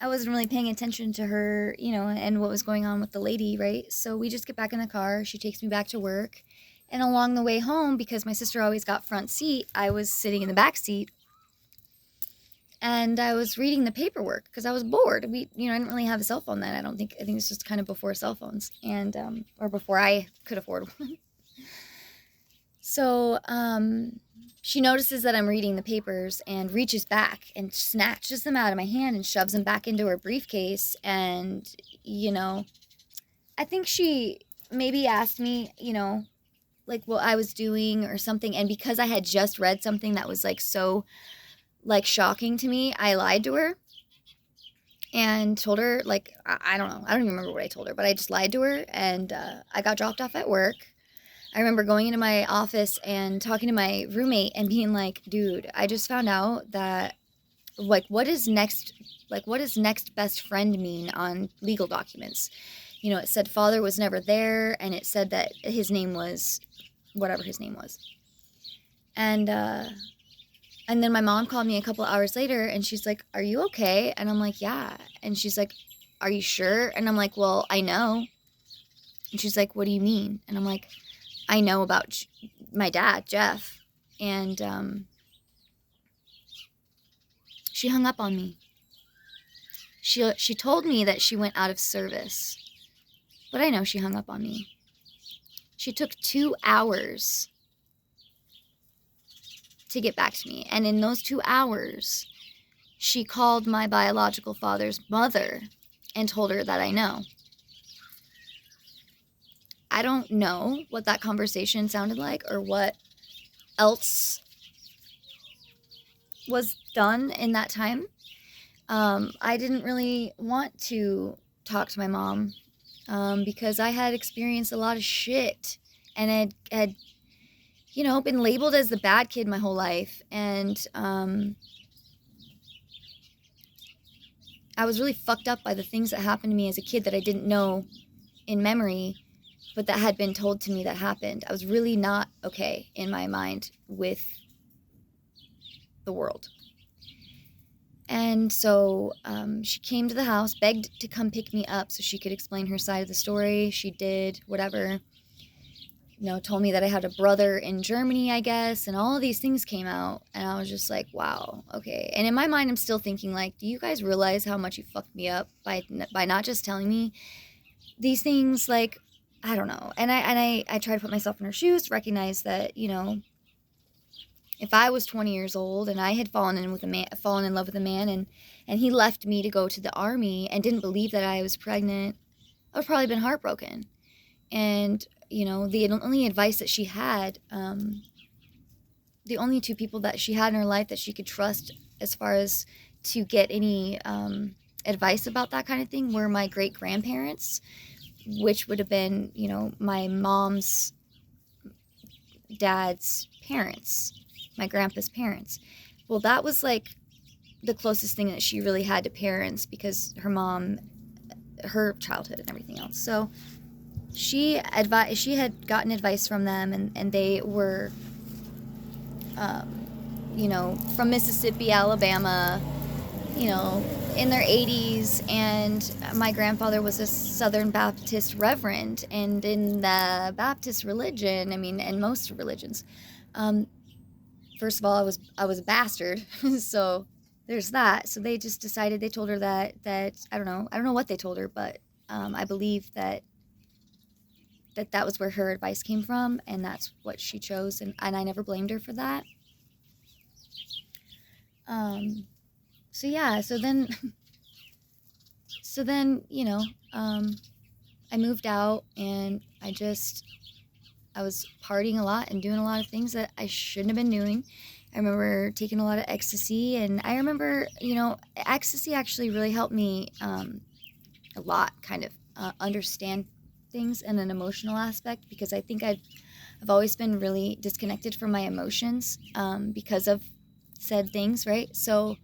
I wasn't really paying attention to her, and what was going on with the lady, right? So we just get back in the car. She takes me back to work. And along the way home, because my sister always got front seat, I was sitting in the back seat and I was reading the paperwork because I was bored. I didn't really have a cell phone then. I don't think, I think this was kind of before cell phones and, or before I could afford one. So, she notices that I'm reading the papers and reaches back and snatches them out of my hand and shoves them back into her briefcase. And, I think she maybe asked me, like what I was doing or something. And because I had just read something that was like so like shocking to me, I lied to her and told her like I don't know. I don't even remember what I told her, but I just lied to her and I got dropped off at work. I remember going into my office and talking to my roommate and being like, "Dude, I just found out that like what does next best friend mean on legal documents?" It said father was never there and it said that his name was whatever his name was. And then my mom called me a couple hours later and she's like, "Are you okay?" And I'm like, "Yeah." And she's like, "Are you sure?" And I'm like, "Well, I know." And she's like, "What do you mean?" And I'm like, "I know about my dad, Jeff." And she hung up on me. She told me that she went out of service, but I know she hung up on me. She took 2 hours to get back to me. And in those 2 hours, she called my biological father's mother and told her that I know. I don't know what that conversation sounded like or what else was done in that time. I didn't really want to talk to my mom because I had experienced a lot of shit and had been labeled as the bad kid my whole life. And I was really fucked up by the things that happened to me as a kid that I didn't know in memory, but that had been told to me that happened. I was really not okay in my mind with the world. And so she came to the house, begged to come pick me up so she could explain her side of the story. She did, whatever. Told me that I had a brother in Germany, I guess, and all of these things came out. And I was just like, wow, okay. And in my mind, I'm still thinking, like, do you guys realize how much you fucked me up by not just telling me these things? Like, I don't know. And I try to put myself in her shoes, recognize that, if I was 20 years old and I had fallen in love with a man and he left me to go to the army and didn't believe that I was pregnant, I would probably been heartbroken. And, the only advice that she had, the only two people that she had in her life that she could trust as far as to get any advice about that kind of thing were my great grandparents, which would have been, my mom's dad's parents, my grandpa's parents. Well, that was like the closest thing that she really had to parents because her childhood and everything else. So she had gotten advice from them and they were, from Mississippi, Alabama, in their 80s. And my grandfather was a Southern Baptist reverend. And in the Baptist religion, and most religions, first of all, I was a bastard. So there's that. So they just decided, they told her that I don't know what they told her, but I believe that was where her advice came from, and that's what she chose, and I never blamed her for that. So yeah, so then I moved out and I was partying a lot and doing a lot of things that I shouldn't have been doing. I remember taking a lot of ecstasy, and I remember, ecstasy actually really helped me a lot, kind of understand things in an emotional aspect, because I think I've always been really disconnected from my emotions because of said things, right? So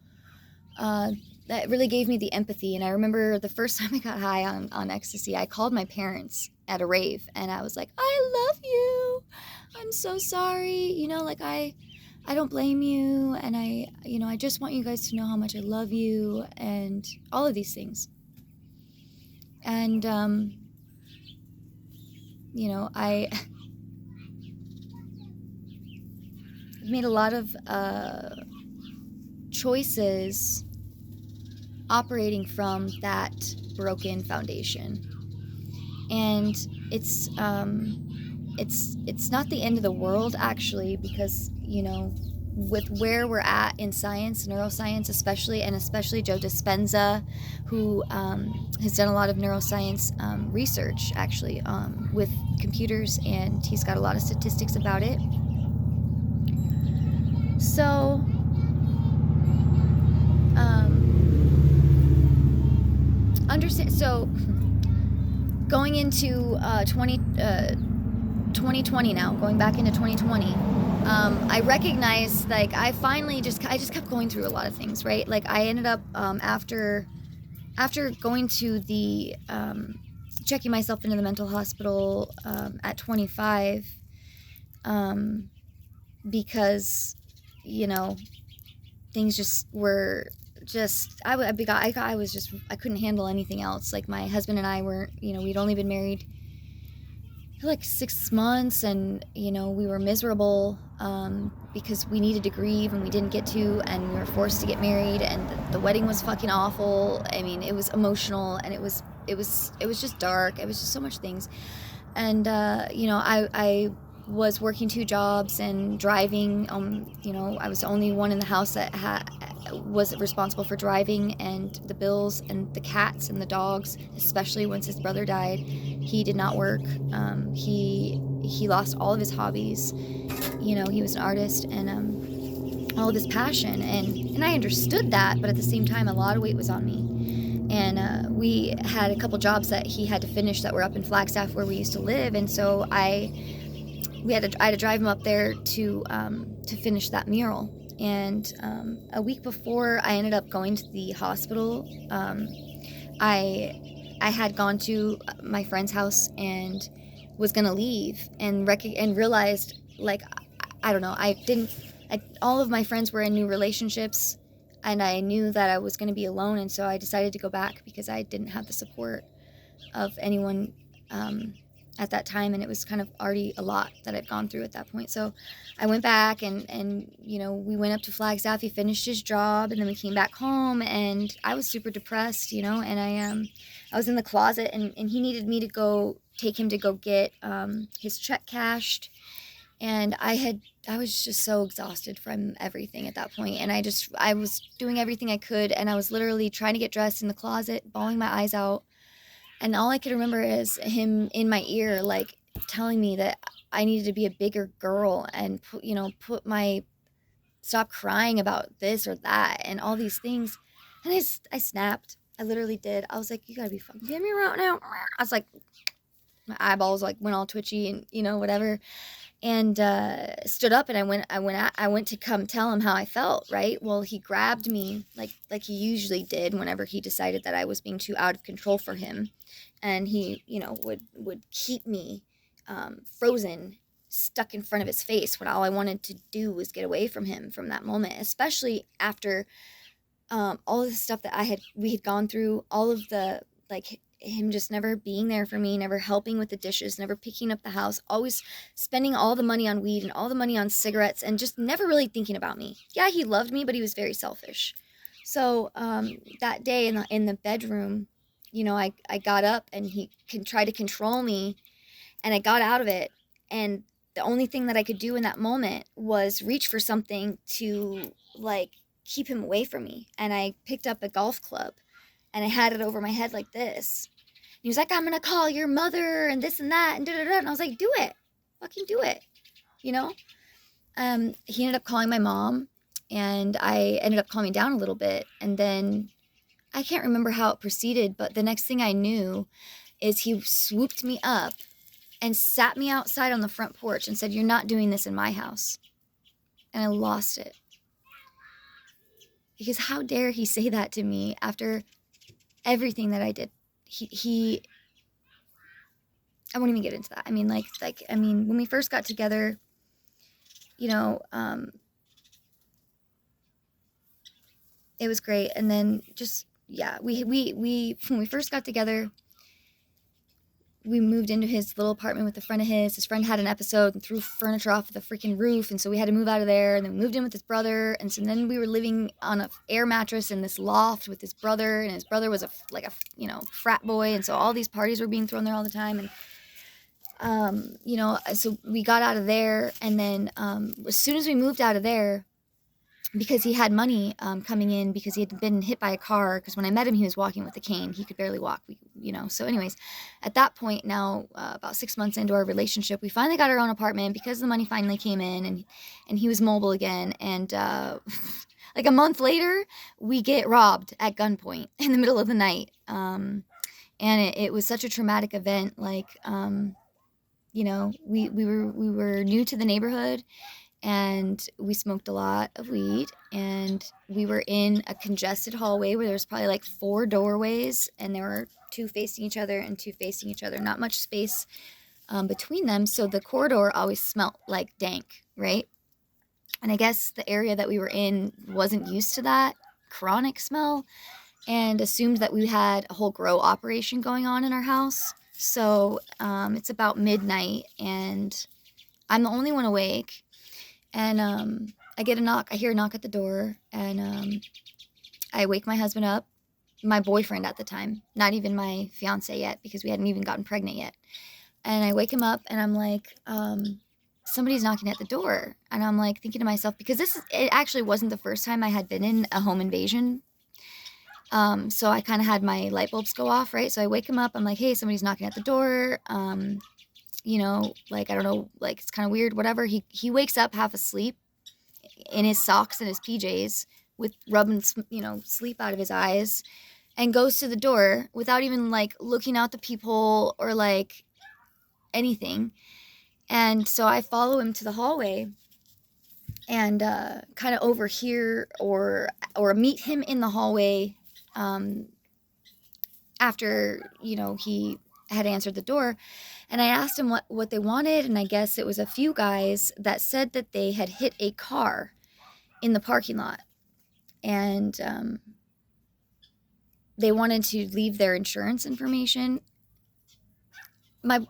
that really gave me the empathy. And I remember the first time I got high on ecstasy, I called my parents at a rave and I was like, "I love you. I'm so sorry. I don't blame you, and I just want you guys to know how much I love you, and all of these things. And I made a lot of choices operating from that broken foundation, and it's not the end of the world, actually, because with where we're at in science, neuroscience especially, and especially Joe Dispenza, who has done a lot of neuroscience research, actually, with computers, and he's got a lot of statistics about it. So understand. So going into 2020 now, going back into 2020, I recognized, like, I just kept going through a lot of things, right? Like, I ended up, after going to the, checking myself into the mental hospital at 25, because, things just were just, I was just, I couldn't handle anything else. Like, my husband and I weren't, we'd only been married for like 6 months, and we were miserable because we needed to grieve and we didn't get to, and we were forced to get married, and the wedding was fucking awful. I mean, it was emotional, and it was just dark. It was just so much things. And I was working 2 jobs and driving. I was the only one in the house that was responsible for driving and the bills and the cats and the dogs, especially once his brother died. He did not work. He lost all of his hobbies. He was an artist, and all of his passion, and I understood that, but at the same time, a lot of weight was on me. And we had a couple jobs that he had to finish that were up in Flagstaff, where we used to live, and so I had to drive him up there to finish that mural. And a week before I ended up going to the hospital, I had gone to my friend's house and was gonna leave, and realized, like, I don't know, all of my friends were in new relationships, and I knew that I was going to be alone, and so I decided to go back because I didn't have the support of anyone at that time, and it was kind of already a lot that I'd gone through at that point. So I went back, and we went up to Flagstaff. He finished his job, and then we came back home, and I was super depressed, and I was in the closet, and he needed me to take him to go get his check cashed. And I was just so exhausted from everything at that point. And I was doing everything I could. And I was literally trying to get dressed in the closet, bawling my eyes out. And all I could remember is him in my ear, like, telling me that I needed to be a bigger girl and stop crying about this or that and all these things. And I snapped. I literally did. I was like, you gotta be fucking kidding me right now. I was like, my eyeballs like went all twitchy and whatever. And stood up, and I went to come tell him how I felt, right? Well, he grabbed me like he usually did whenever he decided that I was being too out of control for him, and he would keep me frozen, stuck in front of his face, when all I wanted to do was get away from him from that moment, especially after all of the stuff that we had gone through, all of the, like, him just never being there for me, never helping with the dishes, never picking up the house, always spending all the money on weed and all the money on cigarettes, and just never really thinking about me. Yeah, he loved me, but he was very selfish. So that day in the bedroom, I got up, and he tried to control me, and I got out of it. And the only thing that I could do in that moment was reach for something to, like, keep him away from me. And I picked up a golf club, and I had it over my head like this. And he was like, I'm going to call your mother and this and that and da-da-da. And I was like, do it. Fucking do it. He ended up calling my mom, and I ended up calming down a little bit. And then I can't remember how it proceeded, but the next thing I knew is he swooped me up and sat me outside on the front porch and said, you're not doing this in my house. And I lost it. Because how dare he say that to me after everything that I did? I won't even get into that. I mean, when we first got together, it was great. And then just, yeah, we when we first got together, we moved into his little apartment with a friend of his. His friend had an episode and threw furniture off the freaking roof, and so we had to move out of there. And then we moved in with his brother, and so then we were living on a air mattress in this loft with his brother, and his brother was a frat boy, and so all these parties were being thrown there all the time. And so we got out of there, and then as soon as we moved out of there, because he had money coming in because he had been hit by a car, because when I met him, he was walking with a cane. He could barely walk, So anyways, at that point now, about 6 months into our relationship, we finally got our own apartment because the money finally came in, and he was mobile again. And like a month later, we get robbed at gunpoint in the middle of the night. And it was such a traumatic event. Like, we were new to the neighborhood, and we smoked a lot of weed, and we were in a congested hallway where there was probably like 4 doorways, and there were 2 facing each other and 2 facing each other, not much space between them. So the corridor always smelled like dank, right? And I guess the area that we were in wasn't used to that chronic smell and assumed that we had a whole grow operation going on in our house. So it's about midnight, and I'm the only one awake. And I get a knock. I hear a knock at the door, and I wake my husband up, my boyfriend at the time, not even my fiance yet, because we hadn't even gotten pregnant yet. And I wake him up, and I'm like, somebody's knocking at the door. And I'm like thinking to myself, because it actually wasn't the first time I had been in a home invasion. So I kind of had my light bulbs go off, right? So I wake him up. I'm like, hey, somebody's knocking at the door. I don't know, like, it's kind of weird, whatever. He wakes up half asleep in his socks and his PJs with rubbing, sleep out of his eyes, and goes to the door without even like looking out the peephole or like anything. And so I follow him to the hallway and kind of overhear or meet him in the hallway after, he had answered the door. And I asked him what they wanted, and I guess it was a few guys that said that they had hit a car in the parking lot, and they wanted to leave their insurance information. My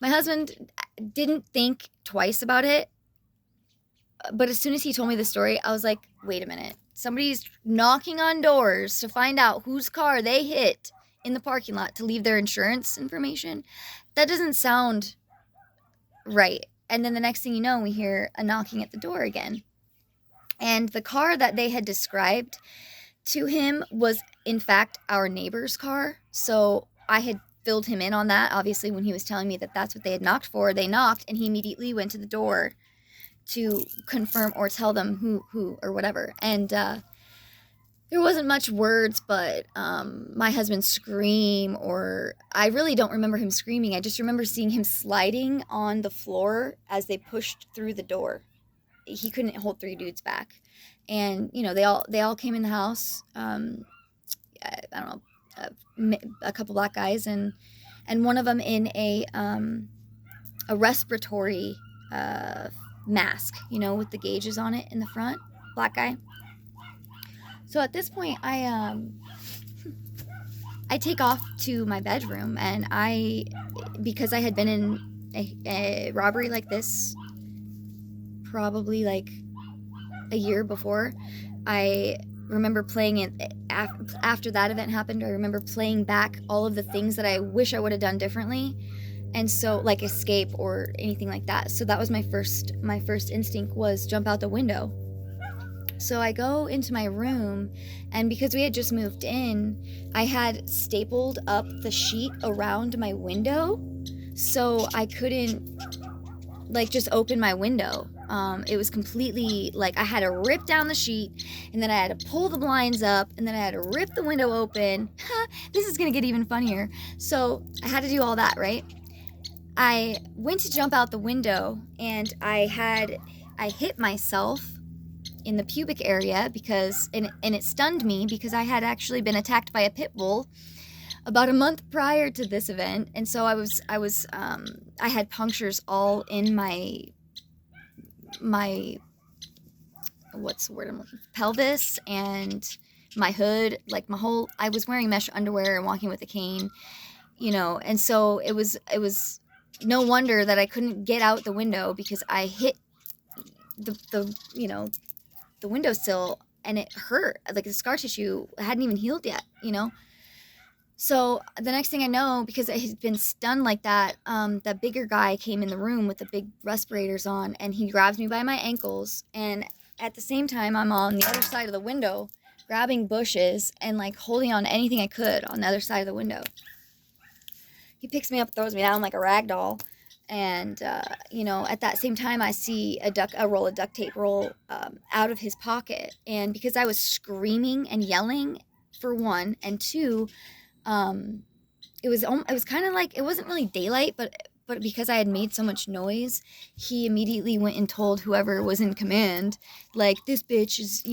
husband didn't think twice about it, but as soon as he told me the story, I was like, wait a minute. Somebody's knocking on doors to find out whose car they hit in the parking lot to leave their insurance information. That doesn't sound right. And then the next thing you know, we hear a knocking at the door again. And the car that they had described to him was, in fact, our neighbor's car. So I had filled him in on that. Obviously, when he was telling me that that's what they had knocked for, they knocked, and he immediately went to the door to confirm or tell them who or whatever. And there wasn't much words, but my husband scream, or I really don't remember him screaming. I just remember seeing him sliding on the floor as they pushed through the door. He couldn't hold 3 dudes back. And, they all came in the house. I don't know, a couple black guys, and one of them in a respiratory mask, with the gauges on it in the front, black guy. So at this point, I take off to my bedroom, and because I had been in a robbery like this probably like a year before, I remember playing it after that event happened. I remember playing back all of the things that I wish I would have done differently, and so like escape or anything like that. So that was my first instinct was jump out the window. So I go into my room, and because we had just moved in, I had stapled up the sheet around my window, so I couldn't just open my window. It was completely I had to rip down the sheet, and then I had to pull the blinds up, and then I had to rip the window open. This is gonna get even funnier. So I had to do all that, right? I went to jump out the window, and I hit myself in the pubic area and it stunned me because I had actually been attacked by a pit bull about a month prior to this event. And so I had punctures all in my what's the word I'm looking for? Pelvis and my hood, like my whole, I was wearing mesh underwear and walking with a cane, and so it was no wonder that I couldn't get out the window because I hit the windowsill and it hurt. Like the scar tissue hadn't even healed yet. So the next thing I know, because I had been stunned like that, that bigger guy came in the room with the big respirators on, and he grabs me by my ankles. And at the same time, I'm on the other side of the window, grabbing bushes and like holding on to anything I could on the other side of the window. He picks me up, throws me down like a rag doll. And, at that same time, I see a roll of duct tape roll out of his pocket. And because I was screaming and yelling, for one, and two, it was kind of like, it wasn't really daylight, but because I had made so much noise, he immediately went and told whoever was in command, like, this bitch is,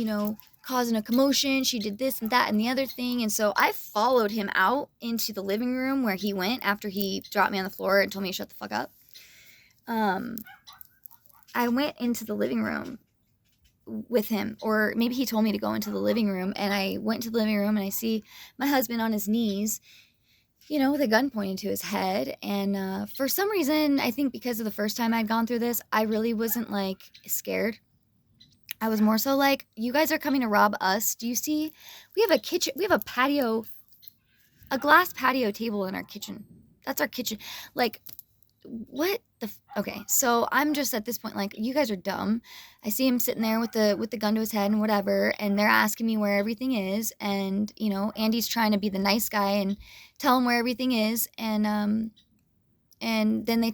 causing a commotion. She did this and that and the other thing. And so I followed him out into the living room where he went after he dropped me on the floor and told me to shut the fuck up. I went into the living room with him, or maybe he told me to go into the living room, and I went to the living room and I see my husband on his knees, with a gun pointed to his head. And for some reason, I think because of the first time I'd gone through this, I really wasn't like scared. I was more so like, you guys are coming to rob us. Do you see? We have a kitchen, we have a patio, a glass patio table in our kitchen. That's our kitchen. Like, what the okay, so I'm just at this point like, you guys are dumb. I see him sitting there with the gun to his head and whatever, and they're asking me where everything is, and Andy's trying to be the nice guy and tell him where everything is. And then they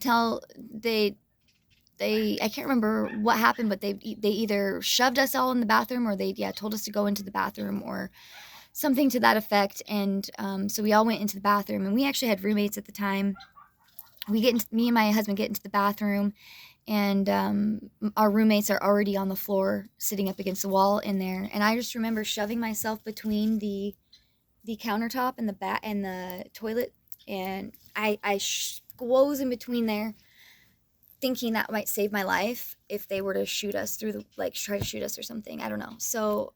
I can't remember what happened, but they either shoved us all in the bathroom, or they told us to go into the bathroom, or something to that effect. And so we all went into the bathroom, and we actually had roommates at the time. Me and my husband get into the bathroom, and our roommates are already on the floor, sitting up against the wall in there. And I just remember shoving myself between the countertop and the toilet, and I squoze in between there, thinking that might save my life if they were to shoot us try to shoot us or something. I don't know. So,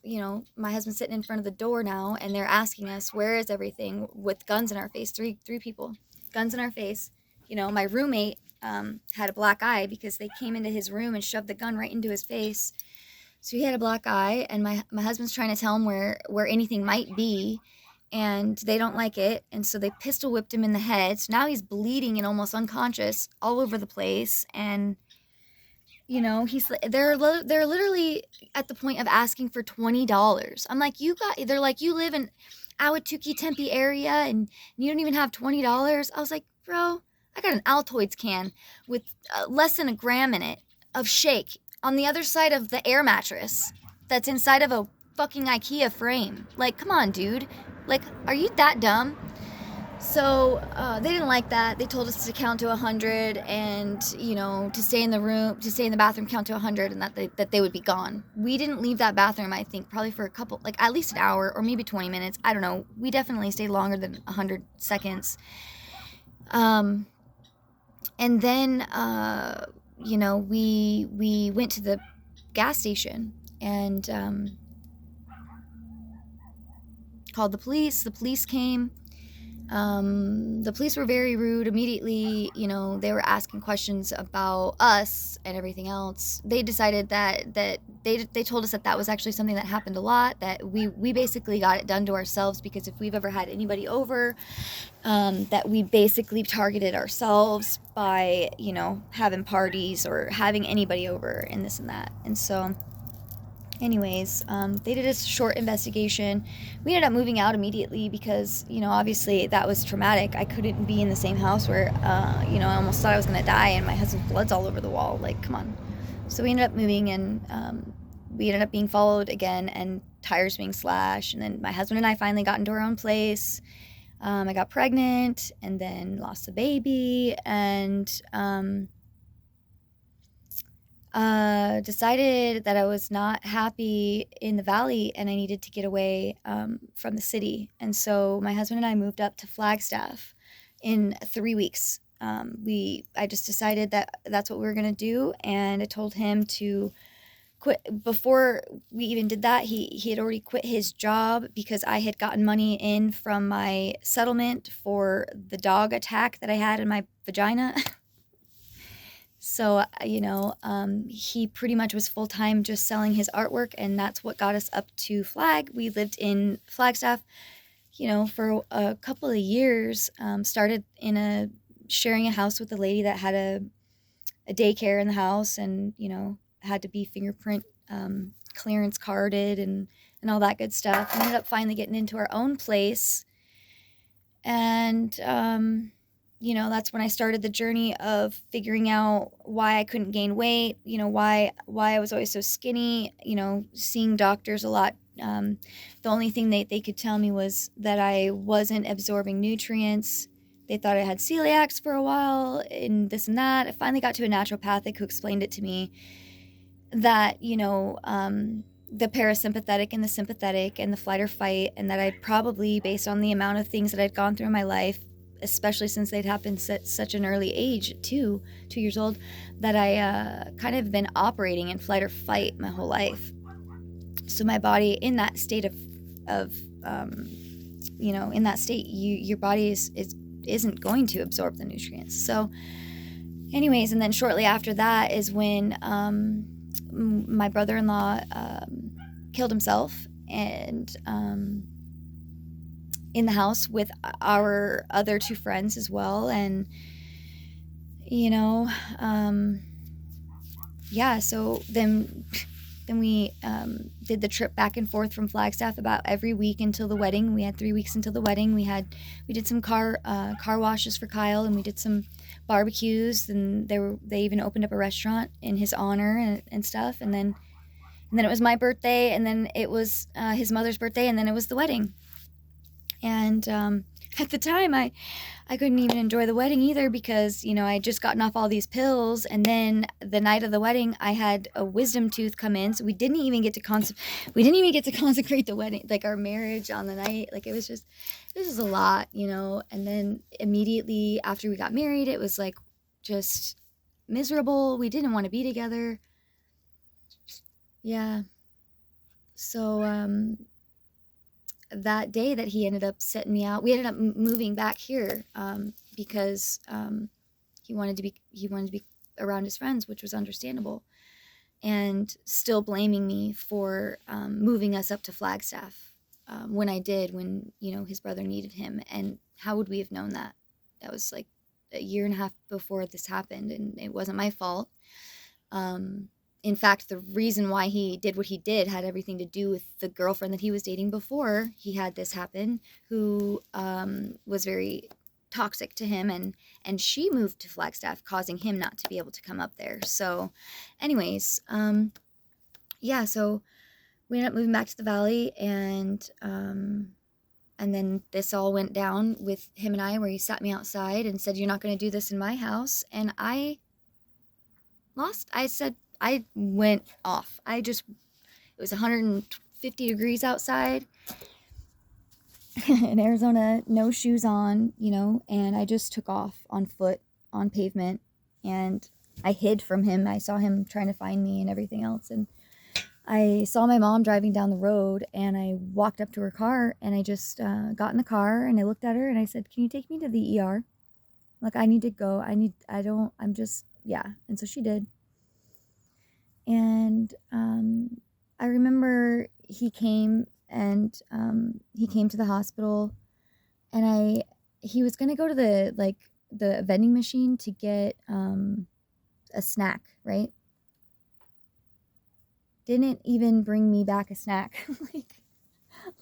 my husband's sitting in front of the door now, and they're asking us, where is everything, with guns in our face, three people, guns in our face. My roommate had a black eye because they came into his room and shoved the gun right into his face. So he had a black eye, and my husband's trying to tell him where anything might be, and they don't like it. And so they pistol whipped him in the head. So now he's bleeding and almost unconscious all over the place. And they're literally at the point of asking for $20. I'm like, they're like, you live in Ahwatukee, Tempe area, and you don't even have $20. I was like, bro, I got an Altoids can with less than a gram in it of shake on the other side of the air mattress that's inside of a fucking IKEA frame. Like, come on, dude. Like, are you that dumb? So they didn't like that. They told us to count to 100, and to stay in the bathroom, count to 100, and that they would be gone. We didn't leave that bathroom, I think, probably for at least an hour or maybe 20 minutes. I don't know. We definitely stayed longer than 100 seconds. And then, we went to the gas station and called the police. The police came. The police were very rude immediately. They were asking questions about us and everything else. They decided that they told us that was actually something that happened a lot, that we basically got it done to ourselves, because if we've ever had anybody over, that we basically targeted ourselves by, having parties or having anybody over and this and that. And so anyways, they did a short investigation. We ended up moving out immediately because, obviously that was traumatic. I couldn't be in the same house where, I almost thought I was going to die and my husband's blood's all over the wall. Like, come on. So we ended up moving, and we ended up being followed again and tires being slashed. And then my husband and I finally got into our own place. I got pregnant and then lost the baby, and decided that I was not happy in the valley and I needed to get away from the city. And so my husband and I moved up to Flagstaff in 3 weeks. I just decided that that's what we were going to do, and I told him to quit before we even did that. He had already quit his job because I had gotten money in from my settlement for the dog attack that I had in my vagina. So, he pretty much was full time just selling his artwork, and that's what got us up to Flag. We lived in Flagstaff, for a couple of years. Started sharing a house with a lady that had a daycare in the house, and had to be fingerprint clearance carded and all that good stuff. We ended up finally getting into our own place, and that's when I started the journey of figuring out why I couldn't gain weight, why I was always so skinny, seeing doctors a lot. The only thing they could tell me was that I wasn't absorbing nutrients. They thought I had celiacs for a while and this and that. I finally got to a naturopathic who explained it to me that, the parasympathetic and the sympathetic and the flight or fight, and that I'd probably, based on the amount of things that I'd gone through in my life, especially since they'd happened at such an early age, 2 years old, that I kind of been operating in flight or fight my whole life. So my body in that state of in that state, your body isn't going to absorb the nutrients. So anyways, and then shortly after that is when my brother-in-law killed himself, and in the house with our other 2 friends as well. And so then we did the trip back and forth from Flagstaff about every week until the wedding. We had 3 weeks until the wedding. We did some car washes for Kyle, and we did some barbecues, and they even opened up a restaurant in his honor and stuff. And then it was my birthday, and then it was his mother's birthday, and then it was the wedding. And at the time, I couldn't even enjoy the wedding either because, I had just gotten off all these pills. And then the night of the wedding, I had a wisdom tooth come in. So we didn't even get to consecrate the wedding, like our marriage on the night. Like this is a lot, And then immediately after we got married, it was like just miserable. We didn't want to be together. Yeah. So, that day that he ended up setting me out, we ended up moving back here because he wanted to be around his friends, which was understandable, and still blaming me for moving us up to Flagstaff when his brother needed him. And how would we have known that? That was like a year and a half before this happened, and it wasn't my fault. In fact, the reason why he did what he did had everything to do with the girlfriend that he was dating before he had this happen, who was very toxic to him, and she moved to Flagstaff, causing him not to be able to come up there. So anyways, so we ended up moving back to the valley, and then this all went down with him and I, where he sat me outside and said, "You're not going to do this in my house." And I said, I went off. It was 150 degrees outside in Arizona, no shoes on, and I just took off on foot on pavement, and I hid from him. I saw him trying to find me and everything else. And I saw my mom driving down the road, and I walked up to her car, and I just got in the car, and I looked at her and I said, "Can you take me to the ER? Like, I need to go. And so she did. And I remember he came to the hospital, and he was going to go to the vending machine to get a snack, right? Didn't even bring me back a snack.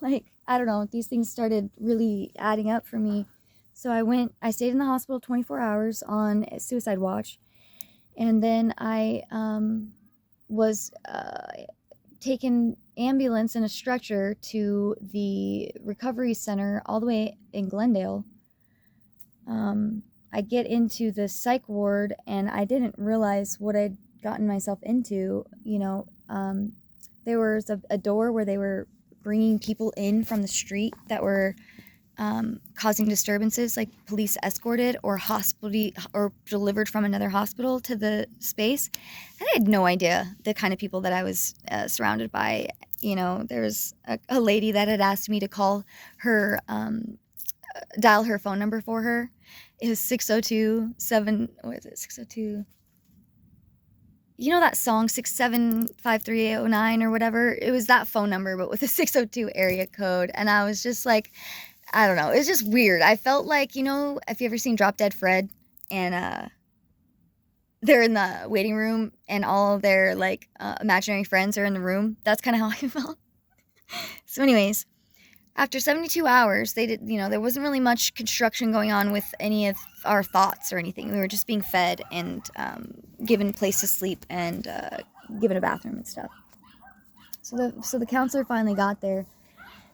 like I don't know, these things started really adding up for me. So I stayed in the hospital 24 hours on suicide watch, and then I was taken ambulance in a stretcher to the recovery center all the way in Glendale. I get into the psych ward, and I didn't realize what I'd gotten myself into. There was a door where they were bringing people in from the street that were causing disturbances, like police escorted or hospital or delivered from another hospital to the space. And I had no idea the kind of people that I was surrounded by. There was a lady that had asked me to call her, dial her phone number for her. It was 602 that song 6753809 or whatever. It was that phone number, but with a 602 area code. And I was just like, I don't know. It was just weird. I felt like, if you ever seen Drop Dead Fred, and they're in the waiting room and all their like imaginary friends are in the room. That's kind of how I felt. So anyways, after 72 hours, they did, there wasn't really much construction going on with any of our thoughts or anything. We were just being fed and given a place to sleep and given a bathroom and stuff. So the counselor finally got there,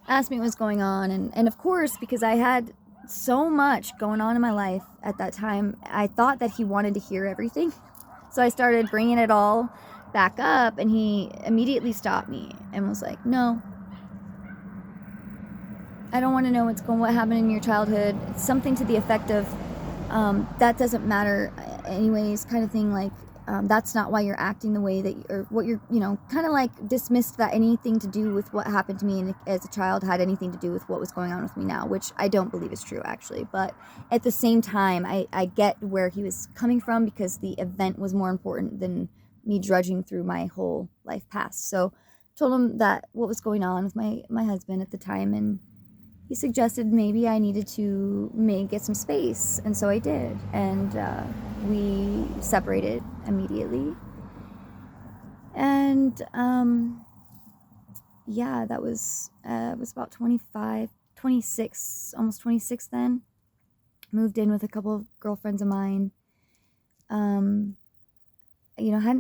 asked me what was going on, and of course, because I had so much going on in my life at that time, I thought that he wanted to hear everything. So I started bringing it all back up, and he immediately stopped me and was like, "No, I don't want to know what happened in your childhood." It's something to the effect of, that doesn't matter anyways, kind of thing. Like, that's not why you're acting the way that or what you're, kind of like dismissed that anything to do with what happened to me as a child had anything to do with what was going on with me now, which I don't believe is true, actually. But at the same time, I get where he was coming from, because the event was more important than me drudging through my whole life past. So told him that what was going on with my husband at the time, and he suggested maybe I needed to get some space, and so I did, and we separated immediately. And yeah, that was about 25, 26, almost 26 then. Moved in with a couple of girlfriends of mine. Hadn't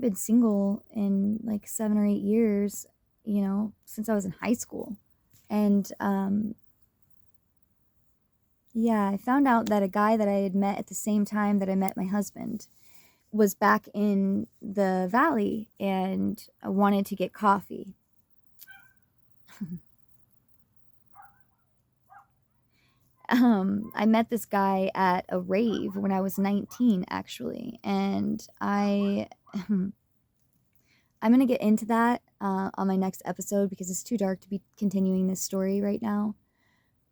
been single in like 7 or 8 years, since I was in high school. And yeah, I found out that a guy that I had met at the same time that I met my husband was back in the valley and wanted to get coffee. I met this guy at a rave when I was 19, actually, and I'm going to get into that on my next episode, because it's too dark to be continuing this story right now.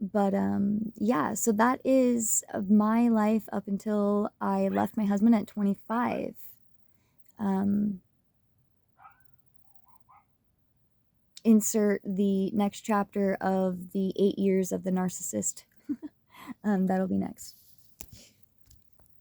But yeah, so that is my life up until I left my husband at 25. Insert the next chapter of the 8 years of the narcissist. That'll be next.